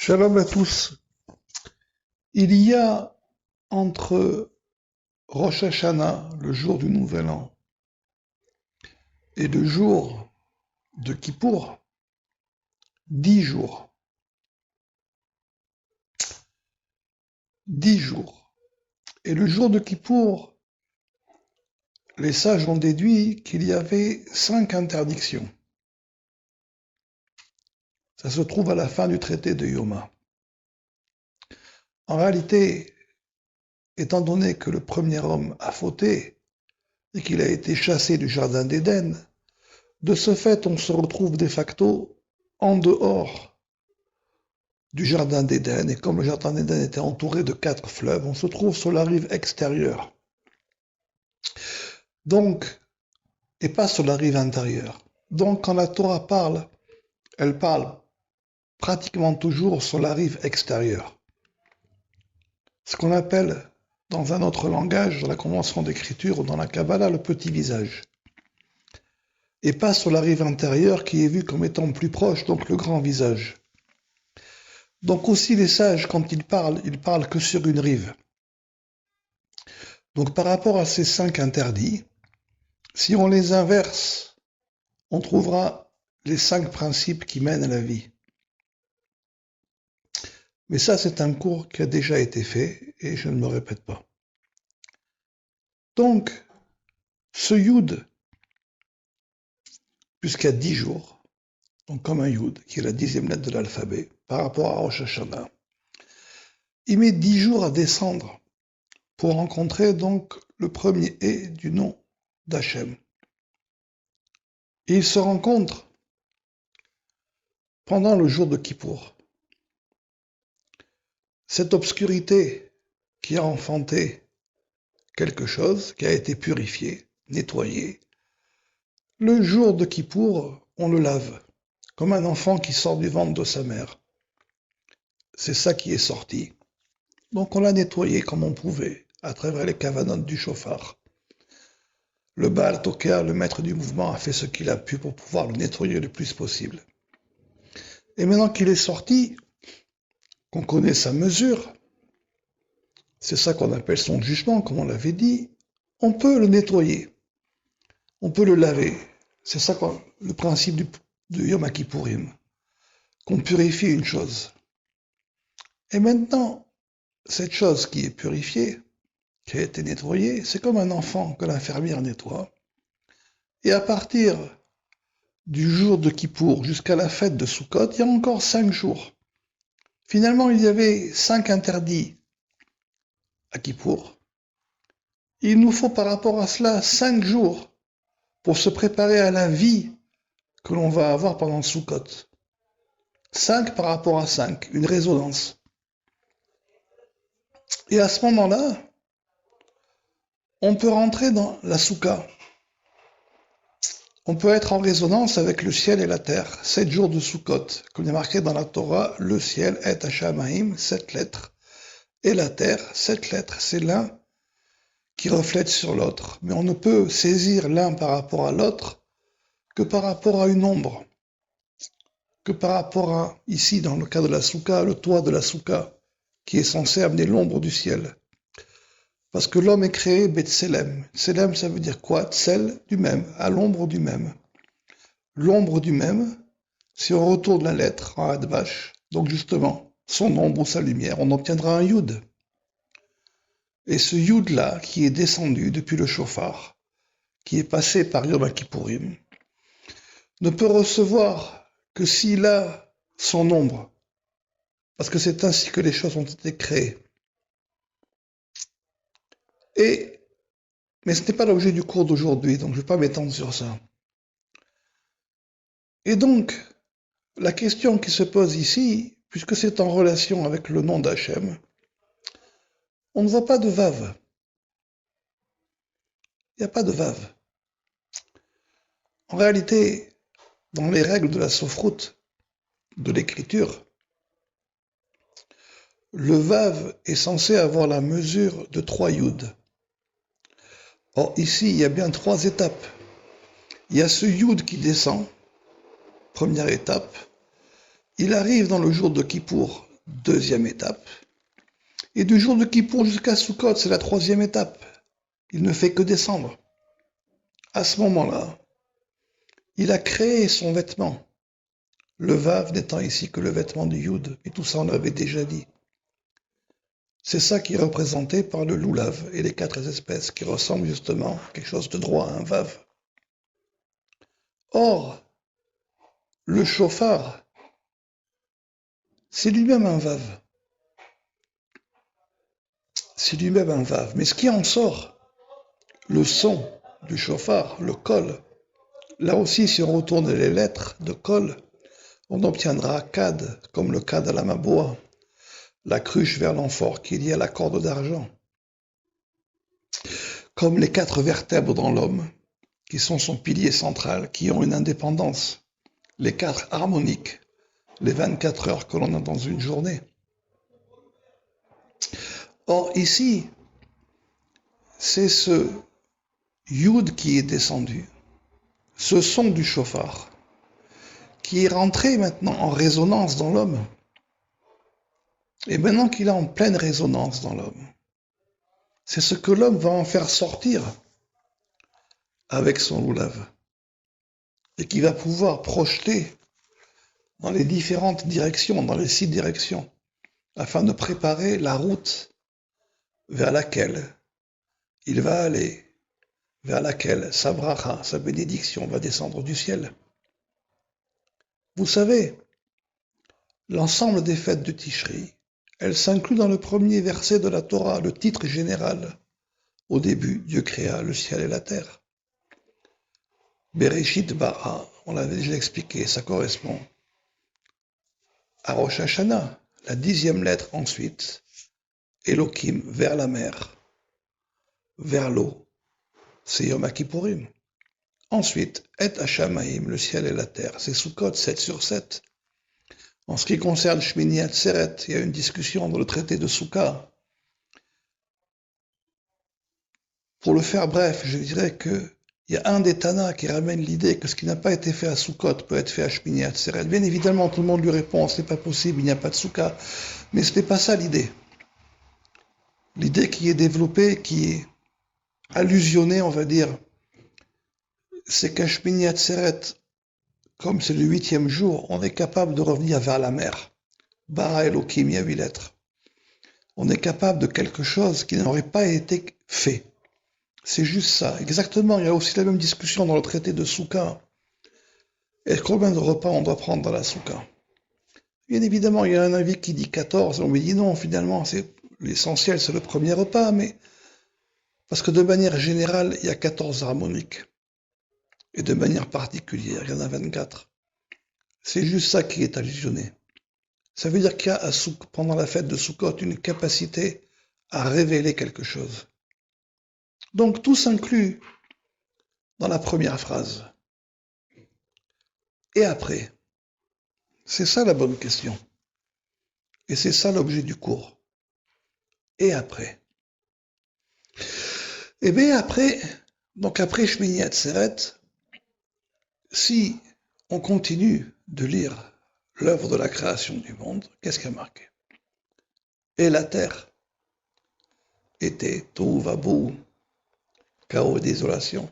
Shalom à tous. Il y a entre Rosh Hashanah, le jour du Nouvel An, et le jour de Kippour, 10 jours. 10 jours. Et le jour de Kippour, les sages ont déduit qu'il y avait 5 interdictions. Ça se trouve à la fin du traité de Yoma. En réalité, étant donné que le premier homme a fauté et qu'il a été chassé du jardin d'Éden, de ce fait, on se retrouve de facto en dehors du jardin d'Éden, et comme le jardin d'Éden était entouré de 4 fleuves, on se trouve sur la rive extérieure. Donc, et pas sur la rive intérieure. Donc, quand la Torah parle, elle parle pratiquement toujours sur la rive extérieure. Ce qu'on appelle, dans un autre langage, dans la convention d'écriture ou dans la Kabbalah, le petit visage. Et pas sur la rive intérieure qui est vue comme étant plus proche, donc le grand visage. Donc aussi les sages, quand ils parlent que sur une rive. Donc par rapport à ces 5 interdits, si on les inverse, on trouvera les 5 principes qui mènent à la vie. Mais ça, c'est un cours qui a déjà été fait et je ne me répète pas. Donc, ce Yud, puisqu'il y a 10 jours, donc comme un Yud, qui est la 10e lettre de l'alphabet, par rapport à Rosh Hashanah, il met 10 jours à descendre pour rencontrer donc le premier et du nom d'Hachem. Et ils se rencontrent pendant le jour de Kippour. Cette obscurité qui a enfanté quelque chose, qui a été purifié, nettoyé, le jour de Kippour, on le lave, comme un enfant qui sort du ventre de sa mère. C'est ça qui est sorti. Donc on l'a nettoyé comme on pouvait, à travers les cavanotes du chauffard. Le Baal Toker, le maître du mouvement, a fait ce qu'il a pu pour pouvoir le nettoyer le plus possible. Et maintenant qu'il est sorti, qu'on connaît sa mesure, c'est ça qu'on appelle son jugement, comme on l'avait dit, on peut le nettoyer, on peut le laver. C'est ça le principe de Yom Kippourim, qu'on purifie une chose. Et maintenant, cette chose qui est purifiée, qui a été nettoyée, c'est comme un enfant que l'infirmière nettoie. Et à partir du jour de Kippour jusqu'à la fête de Sukkot, il y a encore 5 jours. Finalement, il y avait 5 interdits à Kippour. Il nous faut par rapport à cela 5 jours pour se préparer à la vie que l'on va avoir pendant Sukkot. 5 par rapport à 5, une résonance. Et à ce moment-là, on peut rentrer dans la Soukha. On peut être en résonance avec le ciel et la terre, 7 jours de Sukkot. Comme il est marqué dans la Torah, le ciel est Hashamaim, 7 lettres, et la terre, 7 lettres. C'est l'un qui reflète sur l'autre. Mais on ne peut saisir l'un par rapport à l'autre que par rapport à une ombre, que par rapport à, ici dans le cas de la Soukha, le toit de la Soukha, qui est censé amener l'ombre du ciel. Parce que l'homme est créé Betselem. Tselem, ça veut dire quoi? Tsel, du même, à l'ombre du même. L'ombre du même, si on retourne la lettre en Advash, donc justement, son ombre ou sa lumière, on obtiendra un Yud. Et ce Yud-là, qui est descendu depuis le chauffard, qui est passé par Yom Kippourim, ne peut recevoir que s'il a son ombre, parce que c'est ainsi que les choses ont été créées. Mais ce n'est pas l'objet du cours d'aujourd'hui, donc je ne vais pas m'étendre sur ça. Et donc, la question qui se pose ici, puisque c'est en relation avec le nom d'Hachem, on ne voit pas de Vav. Il n'y a pas de Vav. En réalité, dans les règles de la sophrute, de l'écriture, le Vav est censé avoir la mesure de 3 Yud. Or, ici, il y a bien 3 étapes. Il y a ce Yud qui descend, première étape. Il arrive dans le jour de Kippour, deuxième étape. Et du jour de Kippour jusqu'à Sukkot, c'est la troisième étape. Il ne fait que descendre. À ce moment-là, il a créé son vêtement. Le Vav n'étant ici que le vêtement du Yud, et tout ça on l'avait déjà dit. C'est ça qui est représenté par le loulav et les quatre espèces qui ressemblent justement à quelque chose de droit à un Vav. Or, le shofar, c'est lui-même un Vav. C'est lui-même un Vav. Mais ce qui en sort, le son du shofar, le kol, là aussi si on retourne les lettres de kol, on obtiendra Kad, comme le Kad à la Maboa, la cruche vers l'amphore qui est liée à la corde d'argent. Comme les quatre vertèbres dans l'homme, qui sont son pilier central, qui ont une indépendance. Les quatre harmoniques, les 24 heures que l'on a dans une journée. Or ici, c'est ce Yud qui est descendu, ce son du shofar, qui est rentré maintenant en résonance dans l'homme. Et maintenant qu'il est en pleine résonance dans l'homme, c'est ce que l'homme va en faire sortir avec son loulav, et qui va pouvoir projeter dans les différentes directions, dans les 6 directions, afin de préparer la route vers laquelle il va aller, vers laquelle sa bracha, sa bénédiction va descendre du ciel. Vous savez, l'ensemble des fêtes de Tishri, elles s'incluent dans le premier verset de la Torah, le titre général. Au début, Dieu créa le ciel et la terre. Bereshit bara, on l'avait déjà expliqué, ça correspond à Rosh Hashanah, la 10e lettre ensuite, Elohim vers la mer, vers l'eau, c'est Yom Kippourim. Ensuite, Et Hashamaim, le ciel et la terre, c'est Sukkot 7/7. En ce qui concerne Shmini Atzeret, il y a une discussion dans le traité de Souka. Pour le faire bref, je dirais qu'il y a un des Tana qui ramène l'idée que ce qui n'a pas été fait à Sukkot peut être fait à Shmini Atzeret. Bien évidemment, tout le monde lui répond, ce n'est pas possible, il n'y a pas de Souka. Mais ce n'est pas ça l'idée. L'idée qui est développée, qui est allusionnée, on va dire, c'est qu'à Shmini Atzeret, comme c'est le 8e jour, on est capable de revenir vers la mer. Bara Elohim Yaviletr. On est capable de quelque chose qui n'aurait pas été fait. C'est juste ça. Exactement, il y a aussi la même discussion dans le traité de Souka. Et combien de repas on doit prendre dans la Souka? Bien évidemment, il y a un avis qui dit 14, on me dit non, finalement, c'est l'essentiel, c'est le premier repas, mais parce que de manière générale, il y a 14 harmoniques. Et de manière particulière, il y en a 24. C'est juste ça qui est allusionné. Ça veut dire qu'il y a pendant la fête de Sukkot une capacité à révéler quelque chose. Donc tout s'inclut dans la première phrase. Et après? C'est ça la bonne question. Et c'est ça l'objet du cours. Et après? Eh bien après, donc après Shmini Atzeret, si on continue de lire l'œuvre de la création du monde, qu'est-ce qu'il y a marqué? Et la terre était tohu vabou, chaos et désolation,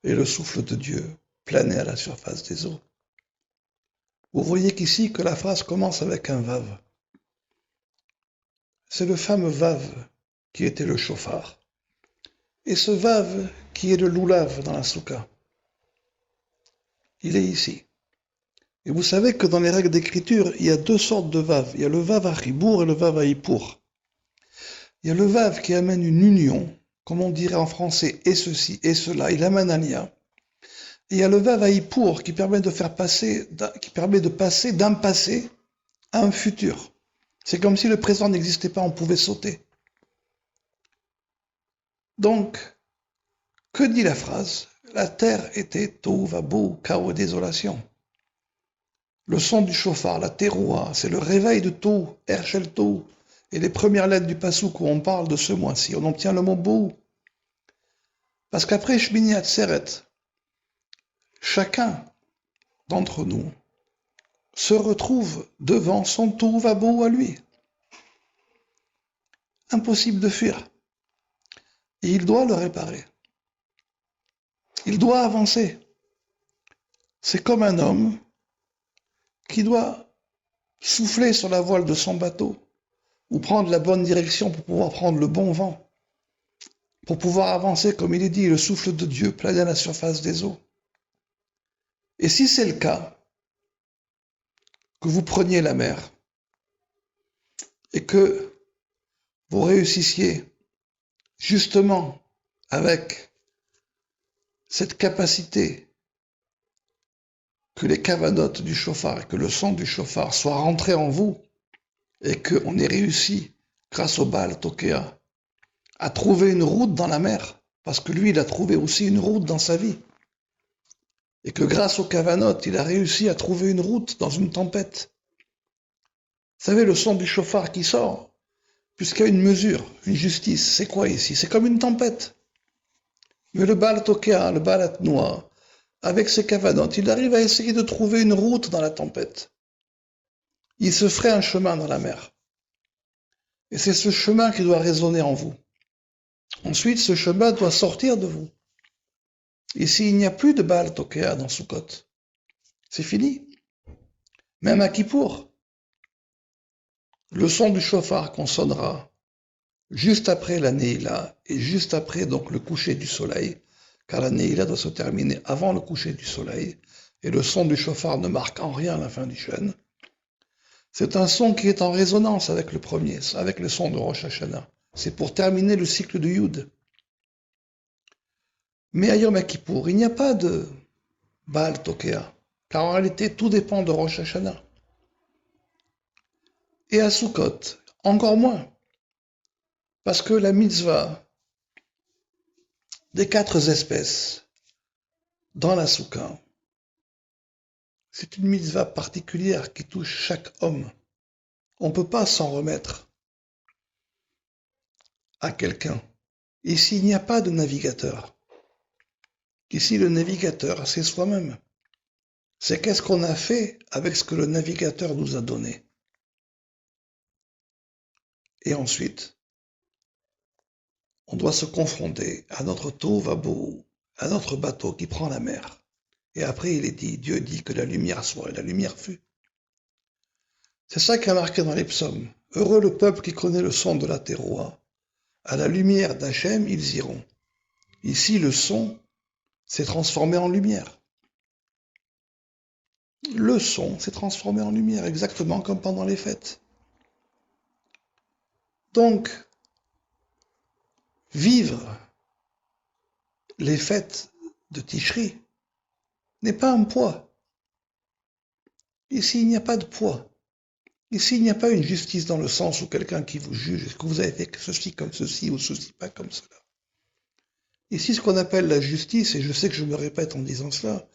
et le souffle de Dieu planait à la surface des eaux. Vous voyez qu'ici que la phrase commence avec un vav. C'est le fameux vav qui était le shofar. Et ce vav qui est le loulav dans la soukha, il est ici. Et vous savez que dans les règles d'écriture, il y a 2 sortes de vav. Il y a le vav à ribour et le vav à hippour. Il y a le vav qui amène une union, comme on dirait en français, et ceci et cela, il amène un lien. Et il y a le vav à hippour qui permet de passer d'un passé à un futur. C'est comme si le présent n'existait pas, on pouvait sauter. Donc, que dit la phrase? La terre était tohu vabou, chaos et désolation. Le son du shofar, la teroua, c'est le réveil de tohu, Hershel tohu. Et les premières lettres du passouk où on parle de ce mois-ci, on obtient le mot bou. Parce qu'après Shmini Atzeret, chacun d'entre nous se retrouve devant son tohu-wabohu à lui. Impossible de fuir. Et il doit le réparer. Il doit avancer. C'est comme un homme qui doit souffler sur la voile de son bateau ou prendre la bonne direction pour pouvoir prendre le bon vent, pour pouvoir avancer, comme il est dit, le souffle de Dieu plane à la surface des eaux. Et si c'est le cas, que vous preniez la mer et que vous réussissiez justement avec cette capacité que les cavanotes du chauffard et que le son du chauffard soient rentrés en vous et qu'on ait réussi, grâce au Baal Tokea, à trouver une route dans la mer, parce que lui, il a trouvé aussi une route dans sa vie, et que grâce aux cavanotes, il a réussi à trouver une route dans une tempête. Vous savez, le son du chauffard qui sort, puisqu'il y a une mesure, une justice, c'est quoi ici? C'est comme une tempête. Mais le Baal Tokea, le Baal Atnoa, avec ses cavanotes, il arrive à essayer de trouver une route dans la tempête. Il se ferait un chemin dans la mer. Et c'est ce chemin qui doit résonner en vous. Ensuite, ce chemin doit sortir de vous. Ici, il n'y a plus de Baal Tokea dans Sukkot. C'est fini. Même à Kippour, le son du chauffard qu'on sonnera juste après la Neila et juste après donc le coucher du soleil, car la Neila doit se terminer avant le coucher du soleil, et le son du chauffard ne marque en rien la fin du jeûne. C'est un son qui est en résonance avec le premier, avec le son de Rosh Hashanah. C'est pour terminer le cycle de Yud. Mais à Yom Kippour, il n'y a pas de Baal Tokea, car en réalité, tout dépend de Rosh Hashanah. Et à Sukkot, encore moins, parce que la mitzvah des 4 espèces dans la Soukha, c'est une mitzvah particulière qui touche chaque homme. On ne peut pas s'en remettre à quelqu'un. Ici, il n'y a pas de navigateur. Ici, le navigateur, c'est soi-même. C'est qu'est-ce qu'on a fait avec ce que le navigateur nous a donné. Et ensuite, on doit se confronter à notre tohu-wabohu, à notre bateau qui prend la mer. Et après, il est dit, Dieu dit que la lumière soit, et la lumière fut. C'est ça qui a marqué dans les psaumes. Heureux le peuple qui connaît le son de la terroir. À la lumière d'Hachem, ils iront. Ici, le son s'est transformé en lumière. Le son s'est transformé en lumière, exactement comme pendant les fêtes. Donc, vivre les fêtes de Tishri n'est pas un poids. Ici, il n'y a pas de poids. Ici, il n'y a pas une justice dans le sens où quelqu'un qui vous juge, est-ce que vous avez fait ceci comme ceci ou ceci pas comme cela. Ici, ce qu'on appelle la justice, et je sais que je me répète en disant cela,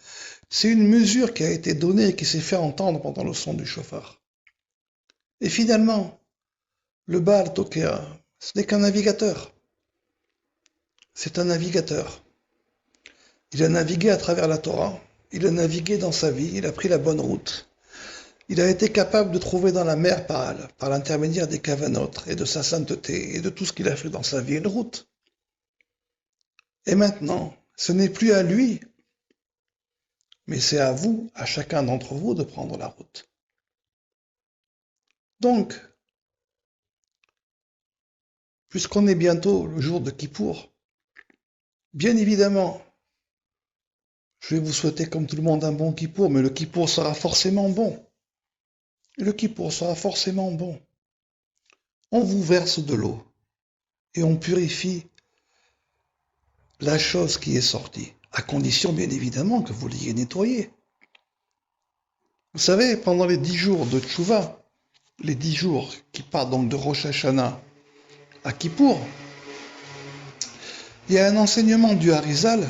c'est une mesure qui a été donnée et qui s'est fait entendre pendant le son du chauffard. Et finalement, le Baal Tokea, ce n'est qu'un navigateur. C'est un navigateur. Il a navigué à travers la Torah, il a navigué dans sa vie, il a pris la bonne route. Il a été capable de trouver dans la mer par l'intermédiaire des cavanotes et de sa sainteté et de tout ce qu'il a fait dans sa vie une route. Et maintenant, ce n'est plus à lui, mais c'est à vous, à chacun d'entre vous, de prendre la route. Donc, puisqu'on est bientôt le jour de Kippour, bien évidemment, je vais vous souhaiter comme tout le monde un bon Kippour, mais le Kippour sera forcément bon. Le Kippour sera forcément bon. On vous verse de l'eau et on purifie la chose qui est sortie, à condition bien évidemment que vous l'ayez nettoyée. Vous savez, pendant les 10 jours de Tchouva, les 10 jours qui partent donc de Rosh Hashanah à Kippour, il y a un enseignement du Harizal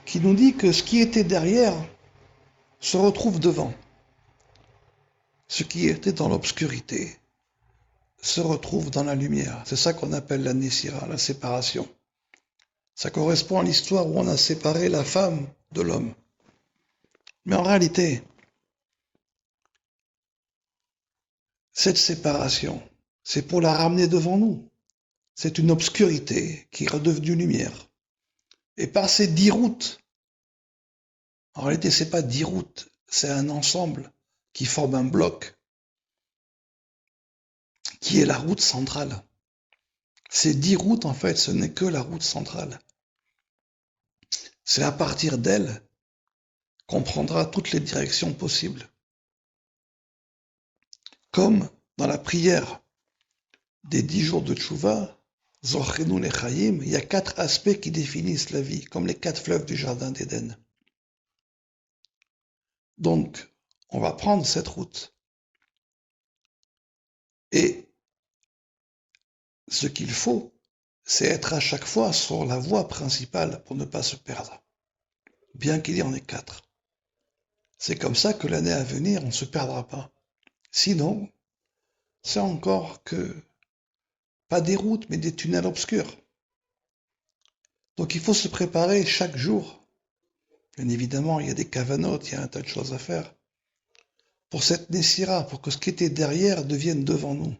qui nous dit que ce qui était derrière se retrouve devant. Ce qui était dans l'obscurité se retrouve dans la lumière. C'est ça qu'on appelle la Nessira, la séparation. Ça correspond à l'histoire où on a séparé la femme de l'homme. Mais en réalité, Cette séparation, c'est pour la ramener devant nous. C'est une obscurité qui est redevenue lumière. Et par ces 10 routes, en réalité, c'est pas 10 routes, c'est un ensemble qui forme un bloc, qui est la route centrale. Ces 10 routes, en fait, ce n'est que la route centrale. C'est à partir d'elle qu'on prendra toutes les directions possibles. Comme dans la prière des 10 jours de Tchouva, Zochenu Lechaim, il y a 4 aspects qui définissent la vie, comme les 4 fleuves du jardin d'Éden. Donc, on va prendre cette route. Et ce qu'il faut, c'est être à chaque fois sur la voie principale pour ne pas se perdre, bien qu'il y en ait 4. C'est comme ça que l'année à venir, on ne se perdra pas. Sinon, c'est encore que, pas des routes, mais des tunnels obscurs. Donc il faut se préparer chaque jour. Bien évidemment, il y a des cavanotes, il y a un tas de choses à faire. Pour cette Nessira, pour que ce qui était derrière devienne devant nous.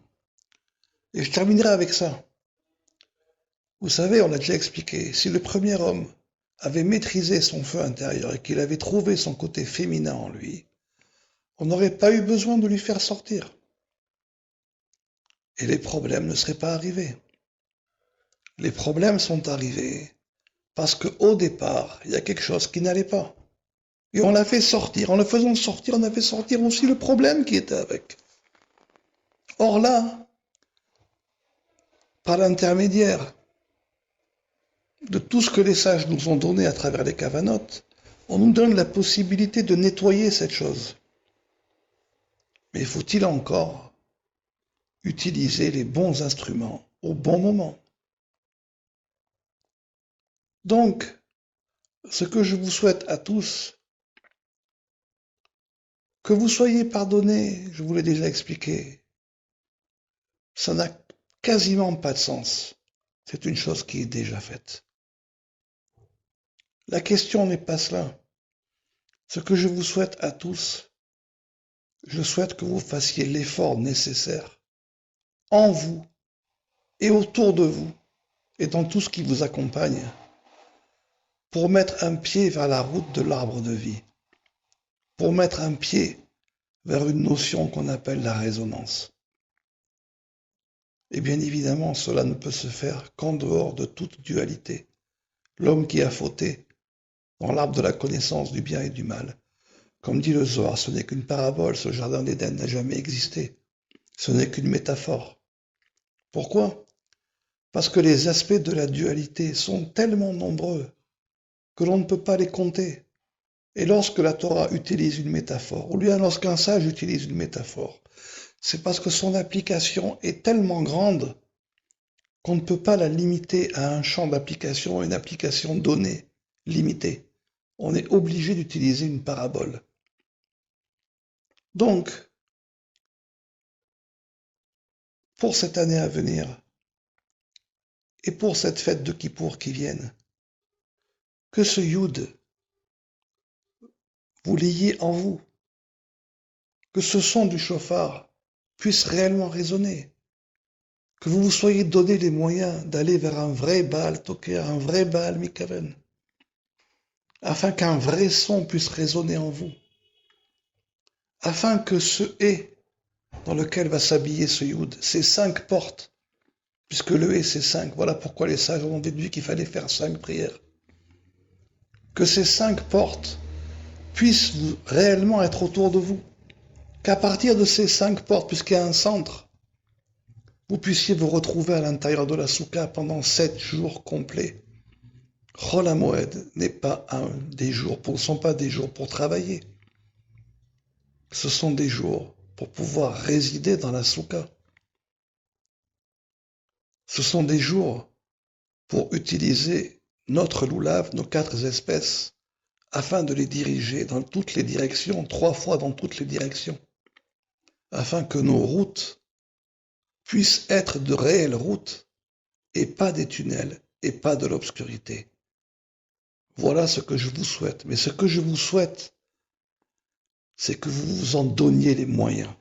Et je terminerai avec ça. Vous savez, on l'a déjà expliqué, si le premier homme avait maîtrisé son feu intérieur et qu'il avait trouvé son côté féminin en lui, on n'aurait pas eu besoin de lui faire sortir. Et les problèmes ne seraient pas arrivés. Les problèmes sont arrivés parce qu'au départ, il y a quelque chose qui n'allait pas. Et on l'a fait sortir. En le faisant sortir, on a fait sortir aussi le problème qui était avec. Or là, par l'intermédiaire de tout ce que les sages nous ont donné à travers les cavanotes, on nous donne la possibilité de nettoyer cette chose. Mais faut-il encore utiliser les bons instruments au bon moment? Donc, ce que je vous souhaite à tous, que vous soyez pardonnés, je vous l'ai déjà expliqué, ça n'a quasiment pas de sens. C'est une chose qui est déjà faite. La question n'est pas cela. Ce que je vous souhaite à tous, je souhaite que vous fassiez l'effort nécessaire en vous et autour de vous et dans tout ce qui vous accompagne pour mettre un pied vers la route de l'arbre de vie, pour mettre un pied vers une notion qu'on appelle la résonance. Et bien évidemment, cela ne peut se faire qu'en dehors de toute dualité. L'homme qui a fauté dans l'arbre de la connaissance du bien et du mal. Comme dit le Zohar, ce n'est qu'une parabole, ce jardin d'Éden n'a jamais existé. Ce n'est qu'une métaphore. Pourquoi? Parce que les aspects de la dualité sont tellement nombreux que l'on ne peut pas les compter. Et lorsque la Torah utilise une métaphore, ou bien lorsqu'un sage utilise une métaphore, c'est parce que son application est tellement grande qu'on ne peut pas la limiter à un champ d'application, une application donnée, limitée. On est obligé d'utiliser une parabole. Donc, pour cette année à venir, et pour cette fête de Kippour qui vienne, que ce Yud, vous l'ayez en vous, que ce son du chauffard puisse réellement résonner, que vous vous soyez donné les moyens d'aller vers un vrai Baal Toker, un vrai Baal Mikaven, afin qu'un vrai son puisse résonner en vous, afin que ce hé dans lequel va s'habiller ce Yud, ces 5 portes, puisque le hé c'est 5, voilà pourquoi les sages ont déduit qu'il fallait faire 5 prières, que ces 5 portes puissent réellement être autour de vous, qu'à partir de ces 5 portes, puisqu'il y a un centre, vous puissiez vous retrouver à l'intérieur de la soukha pendant 7 jours complets. Chol HaMoed n'est pas ne sont pas des jours pour travailler. Ce sont des jours pour pouvoir résider dans la soukha. Ce sont des jours pour utiliser notre loulav, nos 4 espèces, afin de les diriger dans toutes les directions, 3 fois dans toutes les directions, afin que nos routes puissent être de réelles routes et pas des tunnels et pas de l'obscurité. Voilà ce que je vous souhaite. Mais ce que je vous souhaite, c'est que vous vous en donniez les moyens.